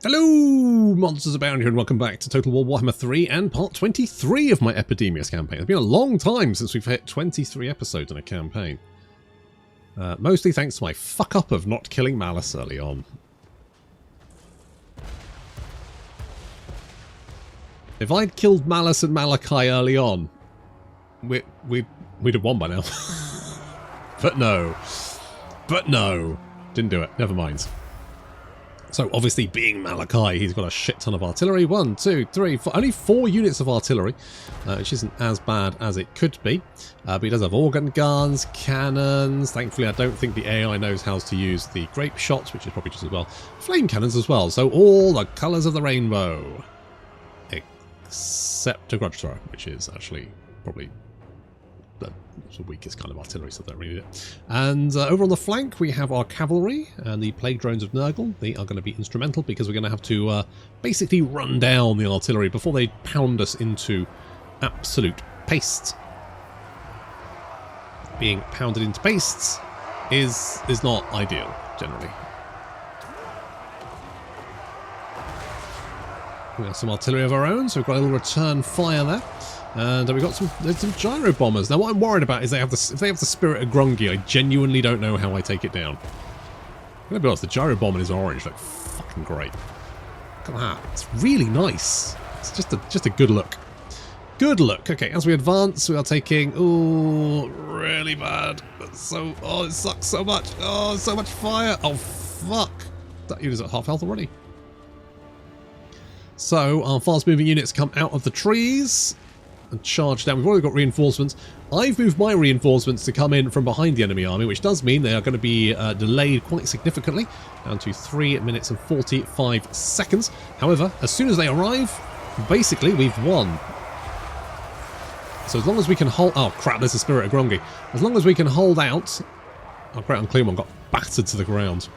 Hello, monsters abound here, and welcome back to Total War Warhammer 3 and part 23 of my Epidemius campaign. It's been a long time since we've hit 23 episodes in a campaign. Mostly thanks to my fuck-up of not killing Malus early on. If I'd killed Malus and Malachi early on, we'd have won by now. But no. Didn't do it. Never mind. So obviously being Malachi, he's got a shit ton of artillery. 1, 2, 3, 4. Only 4 units of artillery, which isn't as bad as it could be. But he does have organ guns, cannons. Thankfully, I don't think the AI knows how to use the grape shots, which is probably just as well. Flame cannons as well. So all the colours of the rainbow. Except a grudge thrower, which is actually probably the weakest kind of artillery, so they don't really need it. And over on the flank we have our cavalry and the plague drones of Nurgle. They are going to be instrumental because we're going to have to basically run down the artillery before they pound us into absolute paste. Being pounded into paste is not ideal, generally. We have some artillery of our own, so we've got a little return fire there. And we've got there's some gyro bombers. Now what I'm worried about is if they have the spirit of Grungy, I genuinely don't know how I take it down. I'm gonna be honest, the gyro bomber is orange, like fucking great. Look at that. It's really nice. It's just a good look. Good look. Okay, as we advance, we are taking really bad. It sucks so much. Oh, so much fire. Oh fuck. That unit's at half health already. So our fast moving units come out of the trees and charge down. We've already got reinforcements. I've moved my reinforcements to come in from behind the enemy army, which does mean they are going to be delayed quite significantly, down to 3 minutes and 45 seconds. However, as soon as they arrive, basically we've won. So as long as we can hold... Oh crap, there's the spirit of Grungy. As long as we can hold out... Oh, Great Unclean got battered to the ground.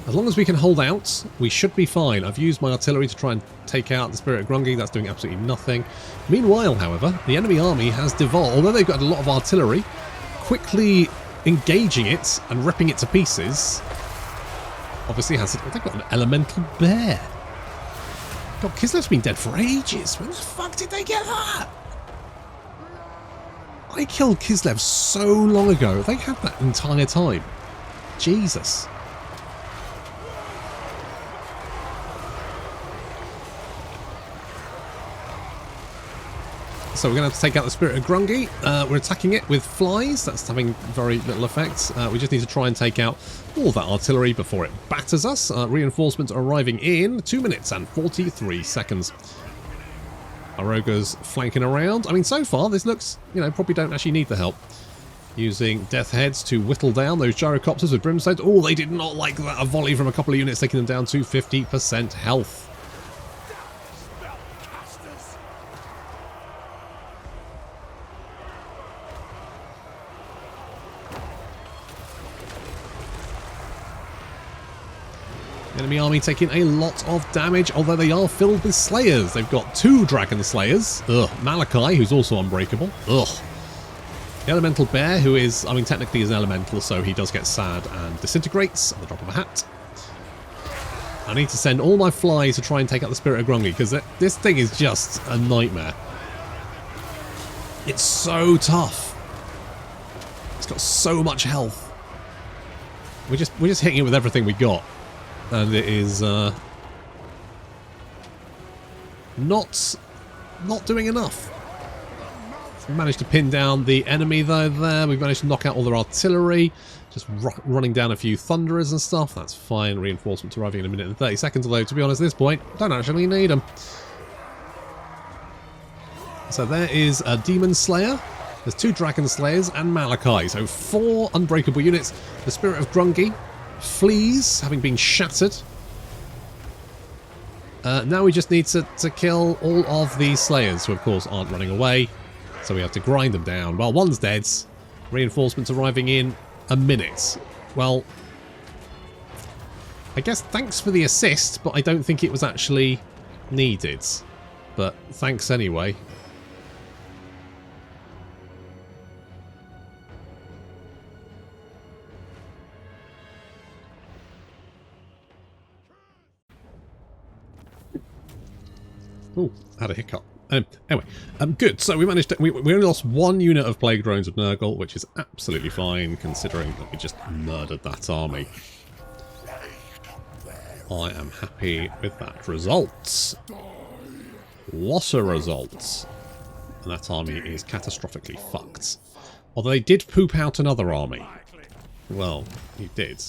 As long as we can hold out, we should be fine. I've used my artillery to try and take out the Spirit of Grungy. That's doing absolutely nothing. Meanwhile, however, the enemy army has devolved. Although they've got a lot of artillery, quickly engaging it and ripping it to pieces. Obviously, they've got an elemental bear. God, Kislev's been dead for ages. When the fuck did they get that? I killed Kislev so long ago. They had that entire time. Jesus. So we're going to have to take out the Spirit of Grungy. We're attacking it with flies. That's having very little effect. We just need to try and take out all that artillery before it batters us. Reinforcements arriving in 2 minutes and 43 seconds. Our ogres flanking around. I mean, so far this looks, probably don't actually need the help. Using death heads to whittle down those gyrocopters with brimstones. Oh, they did not like that. A volley from a couple of units taking them down to 50% health. Enemy army taking a lot of damage, although they are filled with slayers. They've got 2 dragon slayers. Ugh. Malachi, who's also unbreakable. Ugh. The elemental bear, who is, technically is an elemental, so he does get sad and disintegrates at the drop of a hat. I need to send all my flies to try and take out the Spirit of Grungy, because this thing is just a nightmare. It's so tough. It's got so much health. We're just hitting it with everything we got. And it is not doing enough. We managed to pin down the enemy though there. We've managed to knock out all their artillery. Just running down a few thunderers and stuff. That's fine. Reinforcements arriving in 1 minute and 30 seconds. Although, to be honest, at this point, don't actually need them. So there is a Demon Slayer. There's 2 Dragon Slayers and Malachi. So 4 unbreakable units. The Spirit of Grungy. Fleas, having been shattered. Now we just need to kill all of these slayers, who of course aren't running away. So we have to grind them down. Well, one's dead. Reinforcements arriving in 1 minute. Well, I guess thanks for the assist, but I don't think it was actually needed. But thanks anyway. Oh, had a hiccup. Anyway, good. So we managed to... We only lost 1 unit of Plague Drones of Nurgle, which is absolutely fine, considering that we just murdered that army. I am happy with that. Results. Lots of results. And that army is catastrophically fucked. Although they did poop out another army. Well, you did.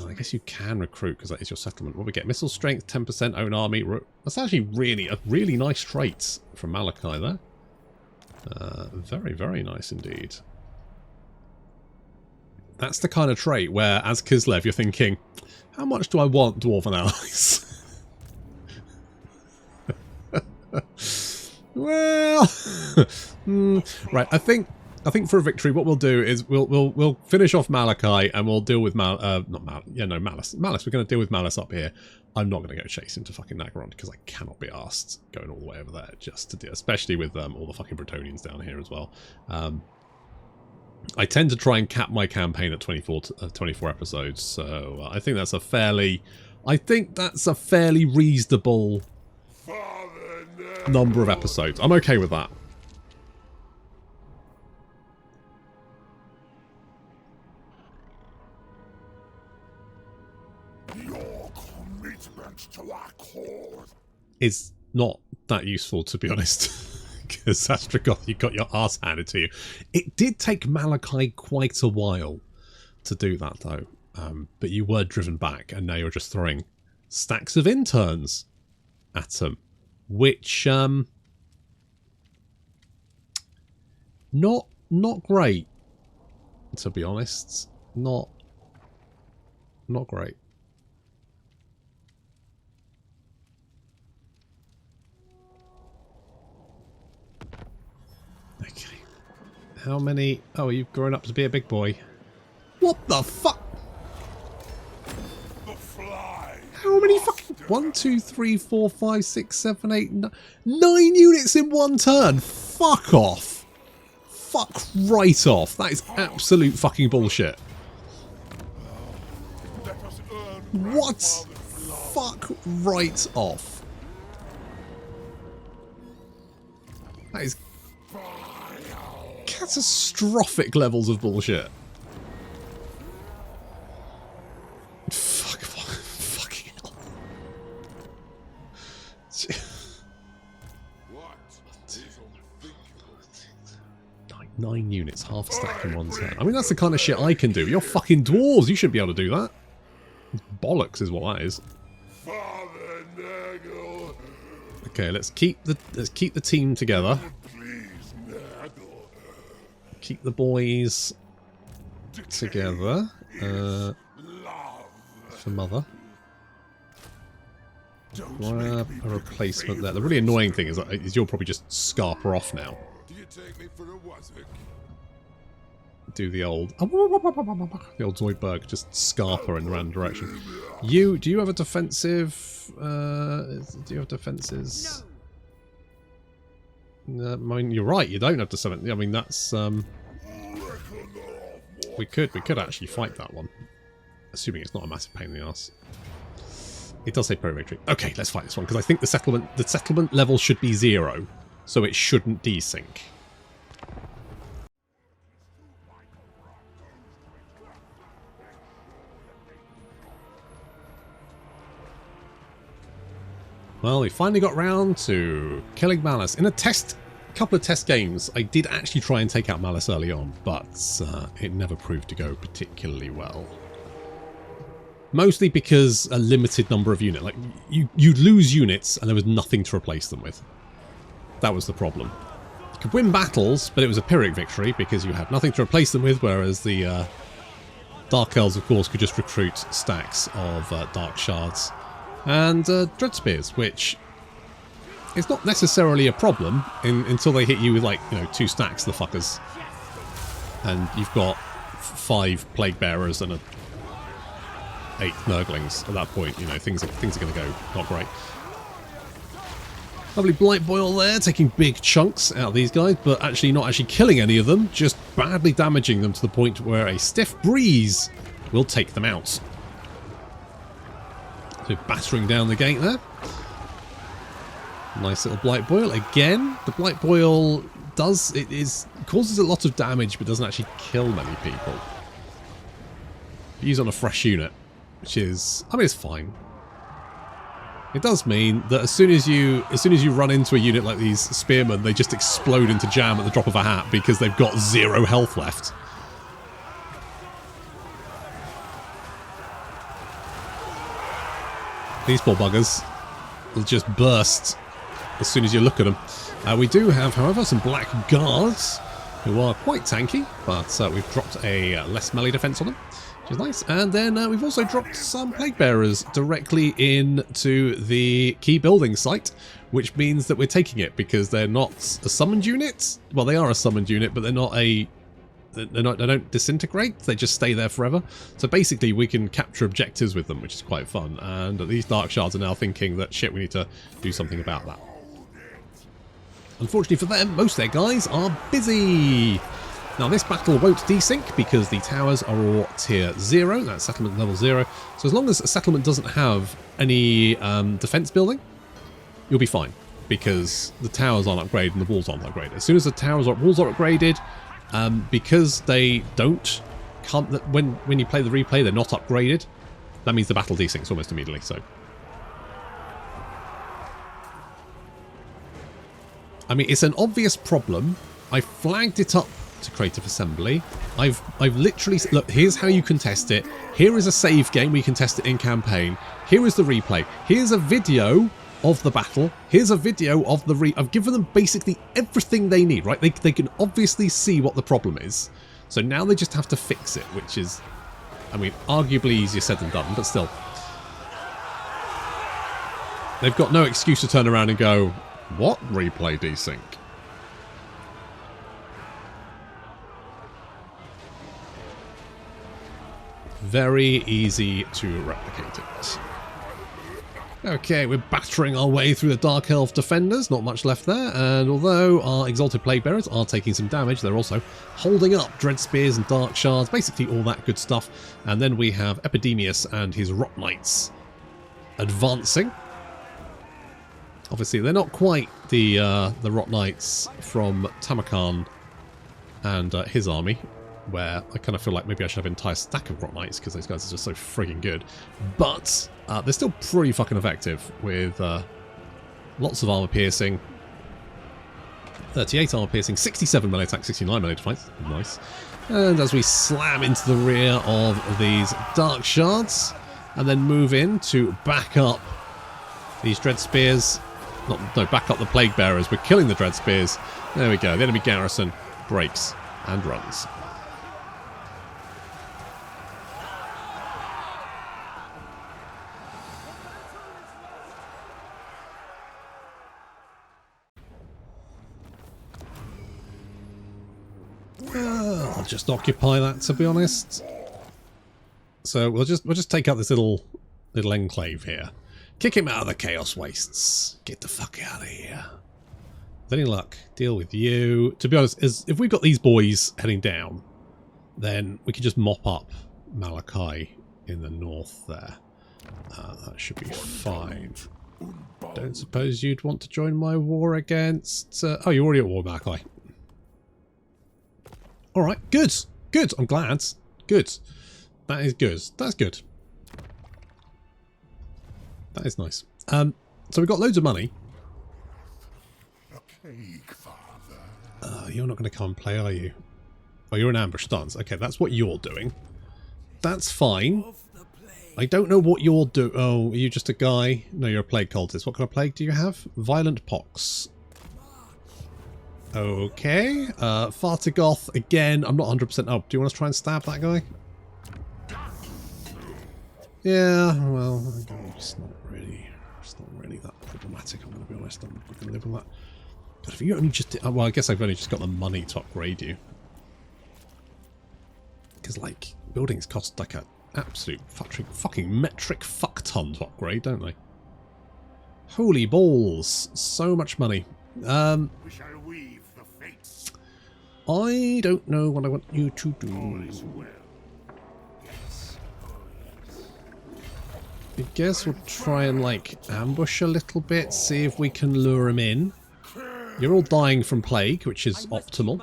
I guess you can recruit because that is your settlement. What we get? Missile strength, 10% own army. That's actually a really nice trait from Malachi there. Very, very nice indeed. That's the kind of trait where, as Kislev, you're thinking, how much do I want Dwarven allies? Well, right. I think for a victory, what we'll do is we'll finish off Malachi and we'll deal with Malus. Malus. We're going to deal with Malus up here. I'm not going to go chase him to fucking Nagaron because I cannot be arsed going all the way over there just to do, especially with all the fucking Bretonians down here as well. I tend to try and cap my campaign at 24 episodes, so I think that's a fairly reasonable number of episodes. I'm okay with that. Your commitment to our cause is not that useful, to be honest. Because Astragoth, you got your arse handed to you. It did take Malachi quite a while to do that, though. But you were driven back, and now you're just throwing stacks of interns at them. Which, not great, to be honest. Not great. Okay. How many... Oh, you've grown up to be a big boy. What the fuck? the fly. How many fucking... 1, 2, 3, 4, 5, 6, 7, 8, 9... 9 units in one turn! Fuck off! Fuck right off. That is absolute fucking bullshit. Let us earn What? grandfather's love. Fuck right off. That is catastrophic levels of bullshit. Fucking hell. What? 9 units, half a stack in one turn. I mean, that's the kind of shit I can do. You're fucking dwarves. You shouldn't be able to do that. Bollocks is what that is. Father Nagel. Okay, let's keep the team together. Please, Nagel. Keep the boys together. Love. For Mother. Don't Grab make a me replacement pick there. The really annoying thing is you'll probably just scarp her off now. Do you take me for a wazzock? Do the old Zoidberg, just scarp her in the random direction. Do you have a defensive? Do you have defenses? No. I mean, you're right. You don't have to summon. I mean, that's we could actually fight that one, assuming it's not a massive pain in the ass. It does say pro victory. Okay, let's fight this one because I think the settlement level should be 0, so it shouldn't desync. Well, we finally got round to killing Malus. In a couple of test games, I did actually try and take out Malus early on, but it never proved to go particularly well. Mostly because a limited number of units. Like, you'd lose units and there was nothing to replace them with. That was the problem. You could win battles, but it was a Pyrrhic victory because you had nothing to replace them with, whereas the Dark Elves, of course, could just recruit stacks of Dark Shards. And Dread Spears, which is not necessarily a problem until they hit you with, like, 2 stacks of the fuckers. And you've got 5 Plague Bearers and 8 Nurglings. At that point, things are going to go not great. Lovely Blight Boil there, taking big chunks out of these guys, but actually not actually killing any of them, just badly damaging them to the point where a stiff breeze will take them out. So battering down the gate there. Nice little Blight Boil. Again, the Blight Boil causes a lot of damage but doesn't actually kill many people. Use on a fresh unit, which is, I mean, it's fine. It does mean that as soon as you run into a unit like these spearmen, they just explode into jam at the drop of a hat because they've got 0 health left. These poor buggers will just burst as soon as you look at them. We do have, however, some black guards who are quite tanky, but we've dropped a less melee defense on them, which is nice. And then we've also dropped some plague bearers directly into the key building site, which means that we're taking it because they're not a summoned unit. Well, they are a summoned unit, but they're not a... They don't disintegrate, they just stay there forever. So basically we can capture objectives with them, which is quite fun. And these Dark Shards are now thinking that, shit, we need to do something about that. Unfortunately for them, most of their guys are busy. Now this battle won't desync because the towers are all tier 0, that's settlement level 0. So as long as a settlement doesn't have any defense building, you'll be fine. Because the towers aren't upgraded and the walls aren't upgraded. As soon as the walls are upgraded, because they don't come, when you play the replay, they're not upgraded. That means the battle desyncs almost immediately. So, I mean, it's an obvious problem. I flagged it up to Creative Assembly. I've literally look. Here's how you can test it. Here is a save game where you can test it in campaign. Here is the replay. Here's a video of the battle. Here's a video of the I've given them basically everything they need, right? They can obviously see what the problem is. So now they just have to fix it, which is, I mean, arguably easier said than done, but still. They've got no excuse to turn around and go, what? Replay desync? Very easy to replicate it. Okay, we're battering our way through the Dark Elf defenders, not much left there, and although our Exalted Plague Bearers are taking some damage, they're also holding up Dread Spears and Dark Shards, basically all that good stuff. And then we have Epidemius and his Rot Knights advancing. Obviously, they're not quite the Rot Knights from Tamarkan and his army, where I kind of feel like maybe I should have an entire stack of Rot Knights because those guys are just so friggin' good. But they're still pretty fucking effective with lots of armor piercing. 38 armor piercing, 67 melee attack, 69 melee defense. Nice. And as we slam into the rear of these Dark Shards and then move in to back up these Dread Spears. No, back up the Plague Bearers. We're killing the Dread Spears. There we go. The enemy garrison breaks and runs. I'll just occupy that, to be honest. So we'll just take out this little enclave here. Kick him out of the Chaos Wastes. Get the fuck out of here. With any luck, deal with you. To be honest, if we've got these boys heading down, then we can just mop up Malachi in the north there. That should be fine. Don't suppose you'd want to join my war against... oh, you're already at war, Malachi. Alright, good. Good, I'm glad. Good. That is good. That's good. That is nice. So we've got loads of money. You're not going to come and play, are you? Oh, you're in ambush stance. Okay, that's what you're doing. That's fine. I don't know what you're doing. Oh, are you just a guy? No, you're a plague cultist. What kind of plague do you have? Violent pox. Okay. Fartagoth, again, I'm not 100%. Oh, do you want to try and stab that guy? Yeah, well, it's not really that problematic, I'm going to be honest. I'm going to live with that. But if you only just... well, I guess I've only just got the money to upgrade you. Because, like, buildings cost like an absolute fucking metric fuck ton to upgrade, don't they? Holy balls. So much money. We shall weave the fates. I don't know what I want you to do. I guess we'll try and, like, ambush a little bit, see if we can lure him in. You're all dying from plague, which is optimal.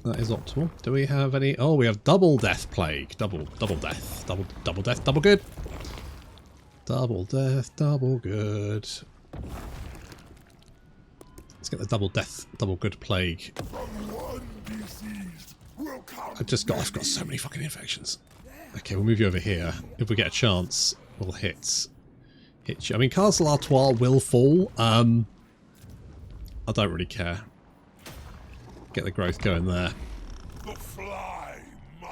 That is optimal. Do we have any... Oh, we have double death plague. Double death. Double death, double good. Double death, double good. Let's get the double death, double good plague. I've got so many fucking infections. Okay, we'll move you over here. If we get a chance, we'll hit you. I mean, Castle Artois will fall. I don't really care. Get the growth going there. I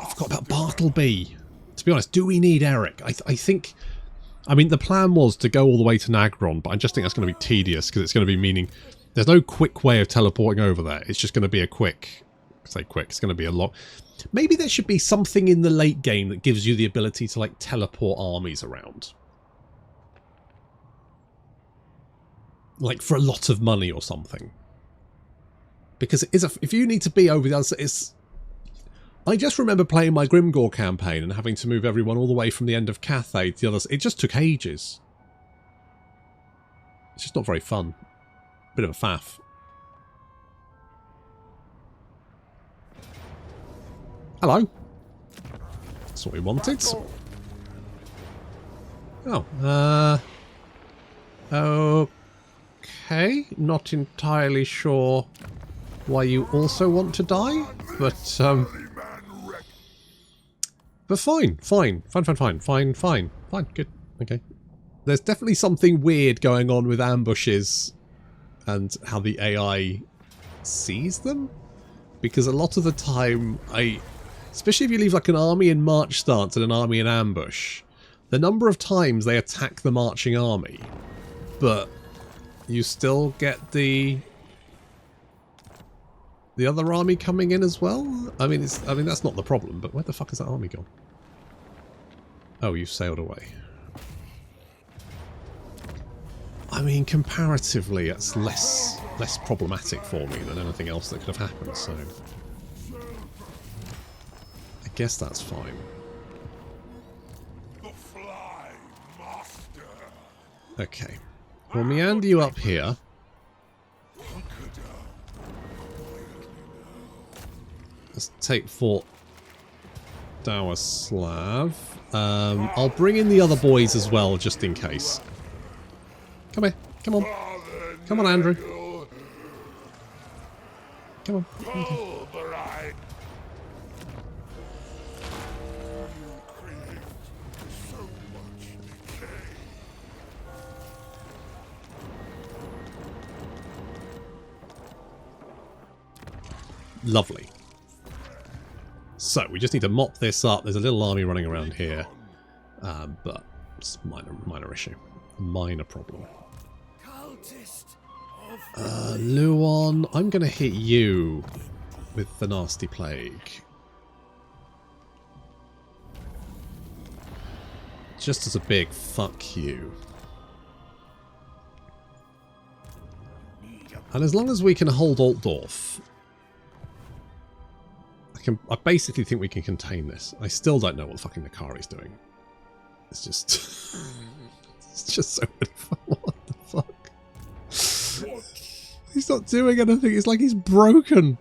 forgot about Bartleby. To be honest, do we need Eric? I think... I mean, the plan was to go all the way to Nagron, but I just think that's going to be tedious because it's going to be meaning... There's no quick way of teleporting over there. It's just going to be a quick... I say quick, it's going to be a lot... Maybe there should be something in the late game that gives you the ability to, like, teleport armies around. Like, for a lot of money or something. Because it is if you need to be over the other side, it's... I just remember playing my Grimgore campaign and having to move everyone all the way from the end of Cathay to the other side. It just took ages. It's just not very fun. Bit of a faff. Hello. That's what we wanted. Oh, okay. Not entirely sure why you also want to die, but fine, good, okay. There's definitely something weird going on with ambushes and how the AI sees them, because a lot of the time, especially if you leave like an army in march stance and an army in ambush, the number of times they attack the marching army, but you still get the other army coming in as well. I mean, that's not the problem. But where the fuck is that army gone? Oh, you sailed away. I mean, comparatively, that's less problematic for me than anything else that could have happened. So I guess that's fine. Okay, we'll meander you up here. Let's take Fort Dowerslav. I'll bring in the other boys as well, just in case. Come here. Come on. Come on, Andrew. Come on. Okay. Lovely. So, we just need to mop this up. There's a little army running around here. But it's minor issue. Minor problem. Luon, I'm going to hit you with the nasty plague. Just as a big fuck you. And as long as we can hold Altdorf, I basically think we can contain this. I still don't know what the fucking Nakari's doing. It's just... it's just so many fun. What the fuck? He's not doing anything. It's like he's broken.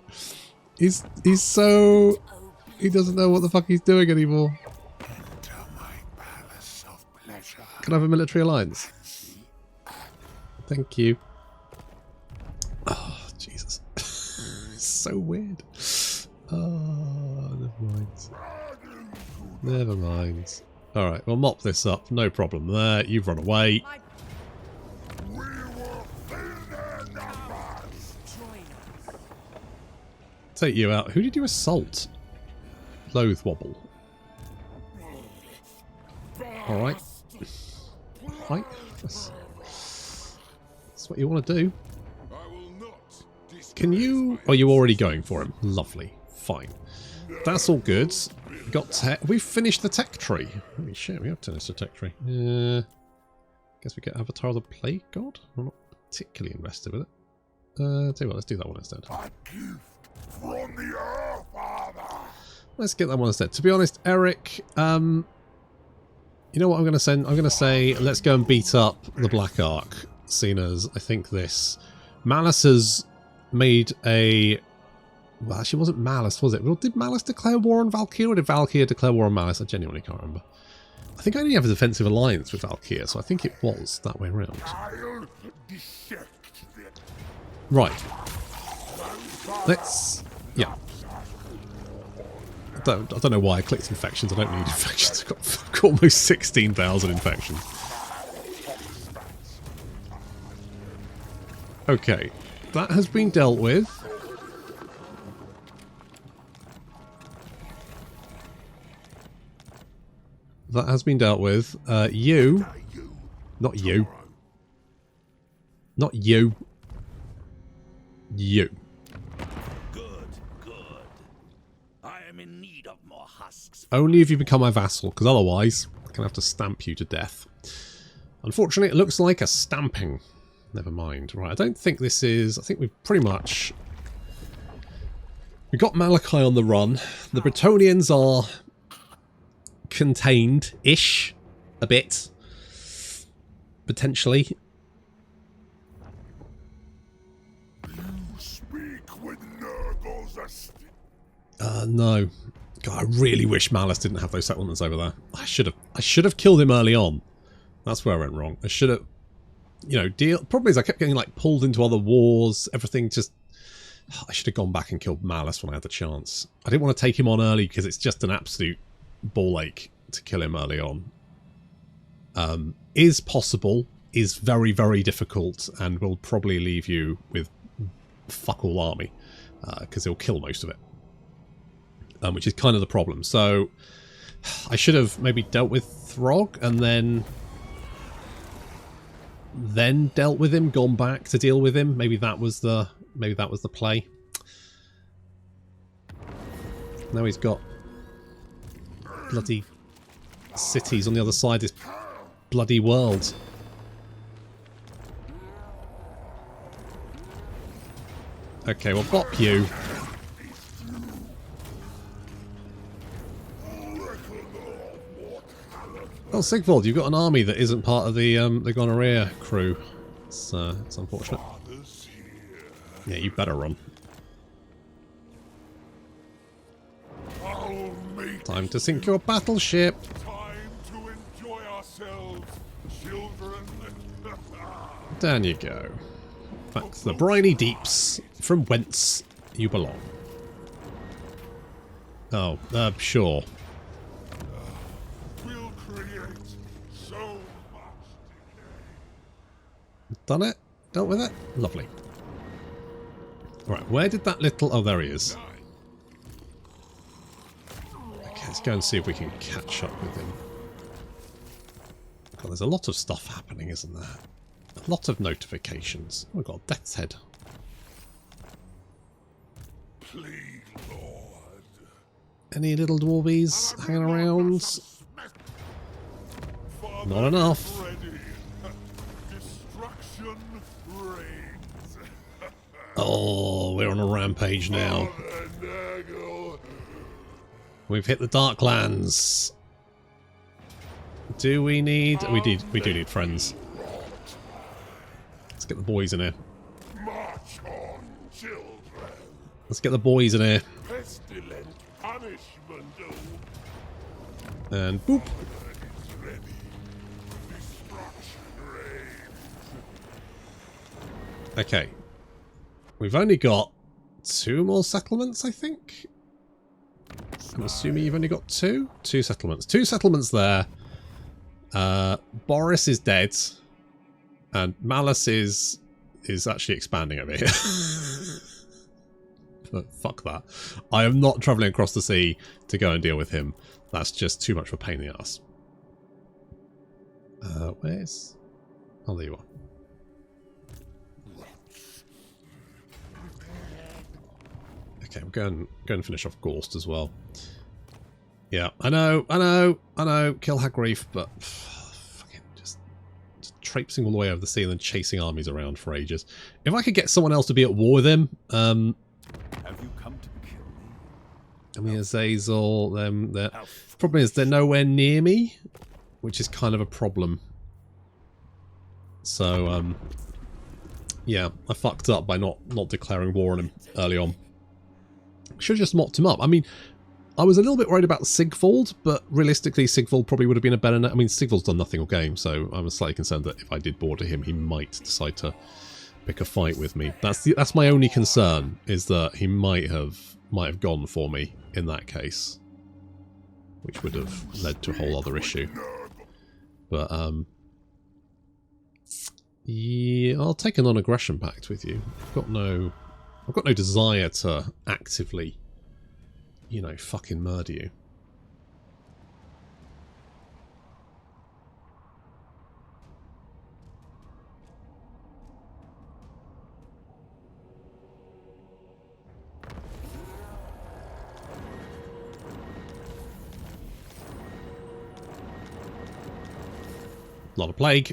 He's so... He doesn't know what the fuck he's doing anymore. Can I have a military alliance? Thank you. Oh, Jesus. It's so weird. Oh, never mind. Never mind. Alright, we'll mop this up. No problem there. You've run away. Take you out. Who did you assault? Loathwobble. Alright. Right. That's what you want to do. Can you... Oh, you're already going for him. Lovely. Fine. That's all good. Got tech. We've finished the tech tree. Holy shit, we have finished the tech tree. Guess we get Avatar of the Plague God? I'm not particularly invested with it. Tell you what, let's do that one instead. Let's get that one instead. To be honest, Eric, You know what I'm going to send? I'm going to say, let's go and beat up the Black Ark, seeing as I think this... Malus has made a... Well, actually, it wasn't Malus, was it? Well, did Malus declare war on Valkyria, or did Valkyria declare war on Malus? I genuinely can't remember. I think I only have a defensive alliance with Valkyria, so I think it was that way around. Right. Let's... Yeah. I don't know why I clicked infections. I don't need infections. I've got almost 16,000 infections. Okay. That has been dealt with. That has been dealt with. You. Not you. Not you. You. In need of more husks. Only if you become my vassal, because otherwise I'm going to have to stamp you to death. Unfortunately, it looks like a stamping. Never mind. Right, I don't think this is... I think we've pretty much... We've got Malachi on the run. The Bretonnians are contained-ish. A bit. Potentially. You speak with Nurgle's no. God, I really wish Malus didn't have those settlements over there. I should have killed him early on. That's where I went wrong. I should have, you know, problem is I kept getting like pulled into other wars. Everything just, I should have gone back and killed Malus when I had the chance. I didn't want to take him on early because it's just an absolute ball ache to kill him early on. Is possible, is very, very difficult, and will probably leave you with fuck all army because he'll kill most of it. Which is kind of the problem. So I should have maybe dealt with Throg and then dealt with him, gone back to deal with him. Maybe that was the play. Now he's got bloody cities on the other side of this bloody world. Okay, well, bop you. Oh, Sigvald, you've got an army that isn't part of the gonorrhea crew. It's unfortunate. Yeah, you better run. Time to sink your battleship. Time to enjoy ourselves, children. Down you go. Back to the briny deeps from whence you belong. Oh, sure. We'll create so much decay. Done it? Dealt with it? Lovely. Right, where did that little... Oh, there he is. Okay, let's go and see if we can catch up with him. God, there's a lot of stuff happening, isn't there? A lot of notifications. Oh my god, Death's Head. Please, Lord. Any little dwarvies hanging around? Not enough. Ready. Destruction reigns. Oh, we're on a rampage now. Nagel. We've hit the Darklands. Do we need... We do need friends. Let's get the boys in here. March on, children. Let's get the boys in here. Pestilent punishment. And boop. It's ready. Destruction reigns. Okay. We've only got 2 more settlements, I think. I'm assuming you've only got 2? 2 settlements. 2 settlements there. Boris is dead. And Malus is actually expanding over here. But fuck that. I am not travelling across the sea to go and deal with him. That's just too much of a pain in the ass. Where's... Oh, there you are. Okay, we're going to finish off Gorst as well. Yeah, I know. Kill Hagreef, but fucking just traipsing all the way over the sea and then chasing armies around for ages. If I could get someone else to be at war with him, Have you come to kill me? I mean, Azazel, them. The problem is they're nowhere near me. which is kind of a problem. So, yeah, I fucked up by not declaring war on him early on. Should have just mopped him up. I mean, I was a little bit worried about Sigfold, but realistically, Sigfold probably would have been a better... I mean, Sigfold's done nothing all game, so I was slightly concerned that if I did border him, he might decide to pick a fight with me. That's my only concern, is that he might have gone for me in that case, which would have led to a whole other issue. But yeah, I'll take a non-aggression pact with you. I've got no desire to actively, you know, fucking murder you. A lot of plague.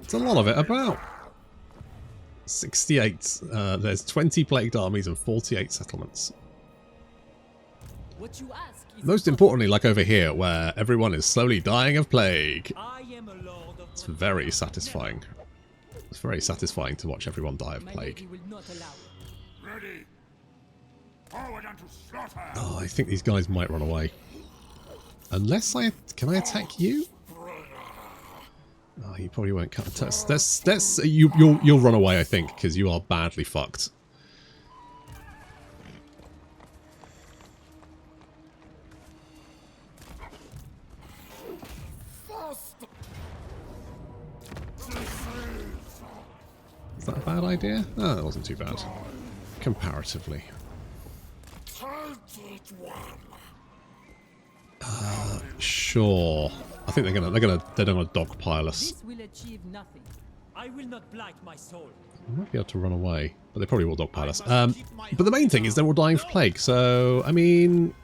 It's a lot of it, about 68. There's 20 plagued armies and 48 settlements. What you ask is Most importantly, like over here, where everyone is slowly dying of plague. I am a lord of It's very satisfying. It's very satisfying to watch everyone die of my plague. lady will not allow it. Ready. Forward unto slaughter. Oh, I think these guys might run away. Unless can I attack you? Oh, you probably won't cut. You'll run away, I think, because you are badly fucked. Is that a bad idea? Oh, that wasn't too bad. Comparatively. Sure. I think they're gonna dogpile us. This will achieve nothing. I will not blight my soul. I might be able to run away, but they probably will dogpile us. But the main thing is they're all dying for plague. So I mean,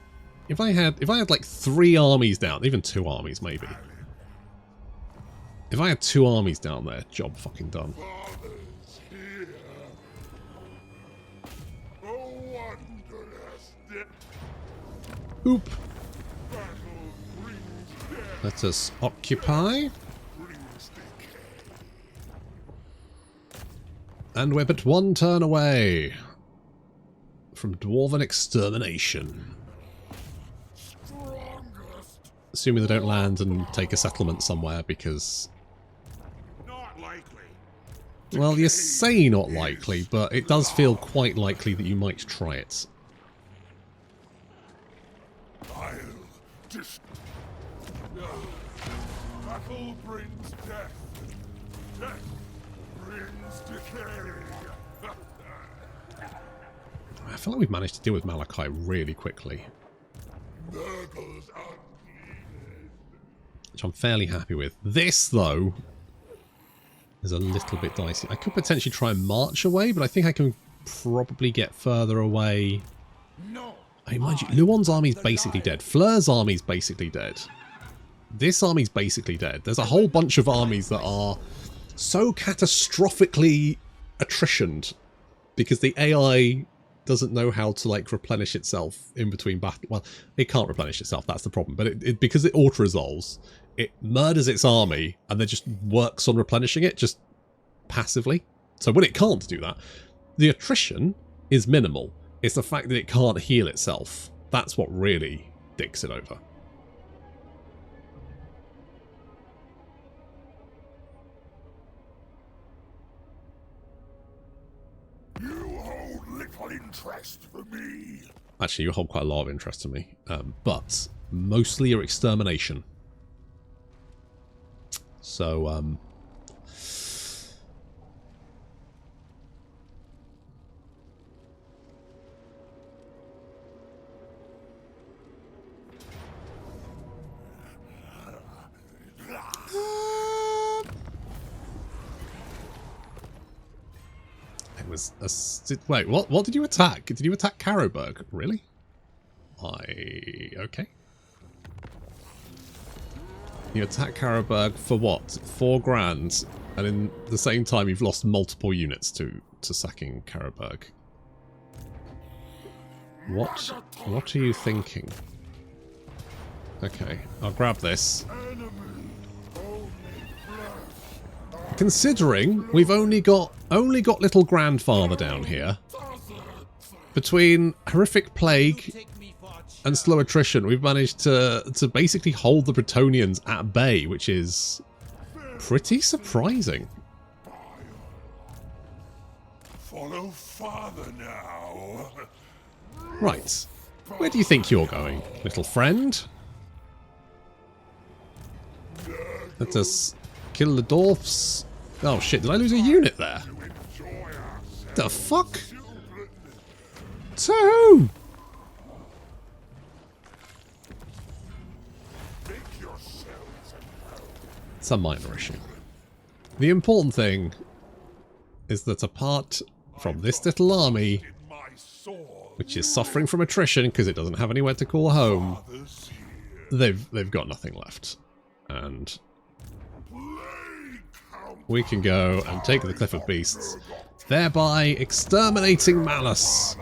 if I had like 3 armies down, even 2 armies maybe. If I had 2 armies down there, job fucking done. Father's here. Oh, wondrous that Oop. battle brings death, Let us occupy. brings decay. And we're but 1 turn away from Dwarven extermination. Strongest. Assuming they don't land and take a settlement somewhere, because... Not likely. Well, you say not likely, but it does feel quite likely that you might try it. I'll just... Battle brings death. Death brings decay. I feel like we've managed to deal with Malachi really quickly, Nurgles unneeded. which I'm fairly happy with. This, though, is a little bit dicey. I could potentially try and march away, but I think I can probably get further away. No. I mean, mind you, Luon's army's basically dead. Fleur's army's basically dead. This army's basically dead. There's a whole bunch of armies that are so catastrophically attritioned because the AI doesn't know how to, like, replenish itself in between battle. Well, it can't replenish itself, that's the problem. But because it auto-resolves, it murders its army and then just works on replenishing it, just passively. So when it can't do that, the attrition is minimal. It's the fact that it can't heal itself. That's what really dicks it over. You hold little interest for me. Actually, you hold quite a lot of interest to me, but mostly your extermination. So, it was a... Wait, what did you attack? Did you attack Carroburg? Really? Okay. You attack Carroburg for what? 4 grand, and in the same time you've lost multiple units to sacking Carroburg. What are you thinking? Okay, I'll grab this. Enemy considering we've only got little grandfather down here, between horrific plague and slow attrition, we've managed to basically hold the Bretonnians at bay, which is pretty surprising. Follow father now. Right. Where do you think you're going, little friend? Let us kill the dwarfs. Oh shit, did I lose a unit there? The fuck? To whom? It's a minor issue. The important thing is that apart from this little army, which is suffering from attrition because it doesn't have anywhere to call home, they've got nothing left. And we can go and take the Cliff of Beasts, thereby exterminating Malus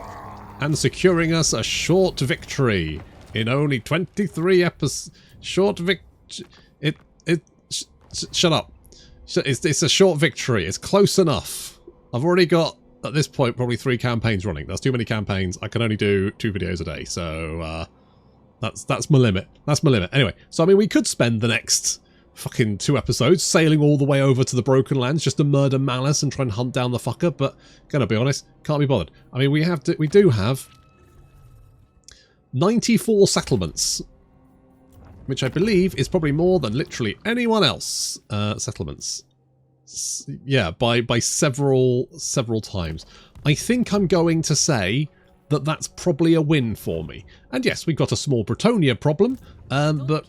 and securing us a short victory in only 23 episodes. Short shut up. It's a short victory. It's close enough. I've already got, at this point, probably 3 campaigns running. That's too many campaigns. I can only do 2 videos a day. So, that's my limit. That's my limit. Anyway, so I mean, we could spend the next fucking 2 episodes sailing all the way over to the Broken Lands just to murder Malus and try and hunt down the fucker, but gonna be honest, can't be bothered. I mean, we do have 94 settlements, which I believe is probably more than literally anyone else. Settlements. Yeah, by several times. I think I'm going to say that that's probably a win for me. And yes, we've got a small Bretonnia problem, but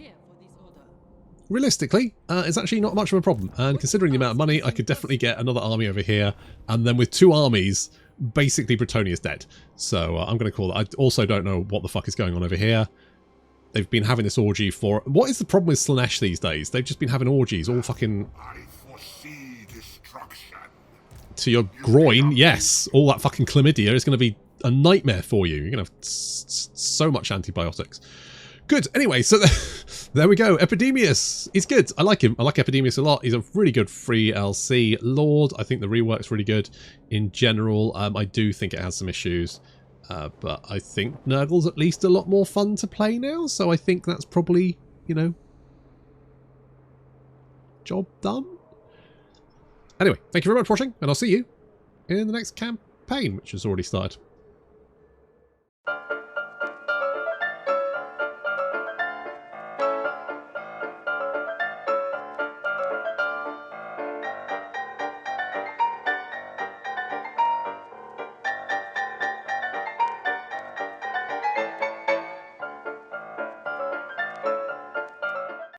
realistically, it's actually not much of a problem. And considering the amount of money, I could definitely get another army over here. And then with 2 armies, basically Bretonnia's dead. So I'm going to call it. I also don't know what the fuck is going on over here. They've been having this orgy for... What is the problem with Slaanesh these days? They've just been having orgies, all fucking... I foresee destruction. To your groin, yes. All that fucking chlamydia is going to be a nightmare for you. You're going to have so much antibiotics. Good. Anyway, so there we go. Epidemius. He's good. I like him. I like Epidemius a lot. He's a really good free LC lord. I think the rework's really good in general. I do think it has some issues. But I think Nurgle's at least a lot more fun to play now, so I think that's probably, you know, job done. Anyway, thank you very much for watching, and I'll see you in the next campaign, which has already started.